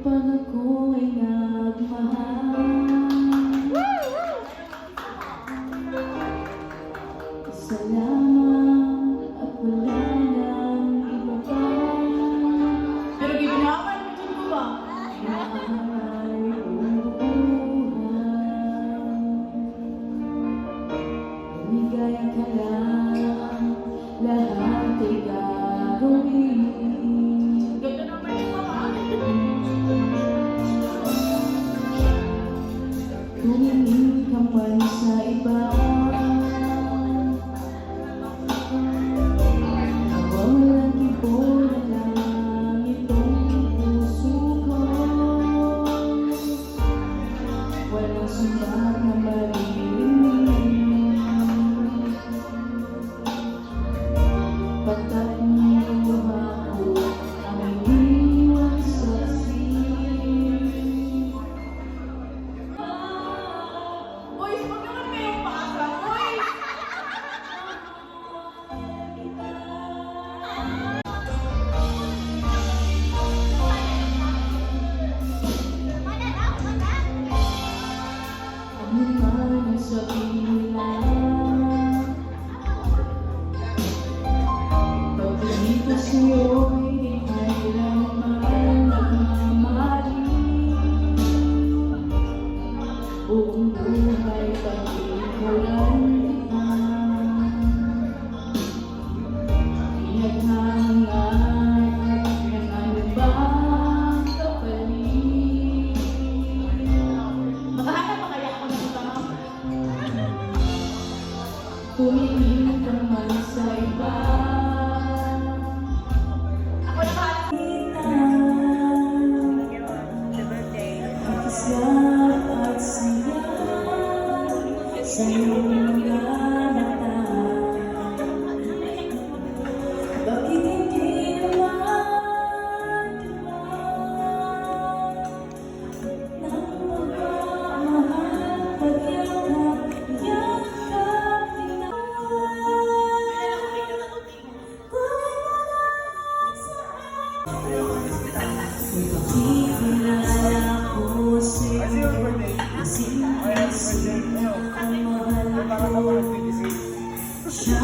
kapag ako ay nagmahal. Isa lamang at wala nang iba pa. Pero ginawan mo dyan ko ba? Ay buhay. Lumigaya ka lang, lahat ay gagawin. Ganda naman yung mama. Tumingin ka man sa iba, walang ibo na lang itong puso ko. Walang sundak na maririnig, pagkat ng luha ko ang iniwan sa Boys, huwag naman kayong paasa, boys! ano man ang sabihin nila, pag ganito sa'yo'y di kailanman nagmamaling. Buong buhay pag-ikulan kita, pinaghangat ng ano bang kapalit. Makahanap pa kaya ako ng tanong? Tumingin ka man sa iba, Ako nakahanap. isa at saya sa iyong mga mata. Bakit hindi naman ng magmamahal, pagyakap, yakap, ipakikilala ko sa'yo, kasing-kasing ang mahal ko. Siya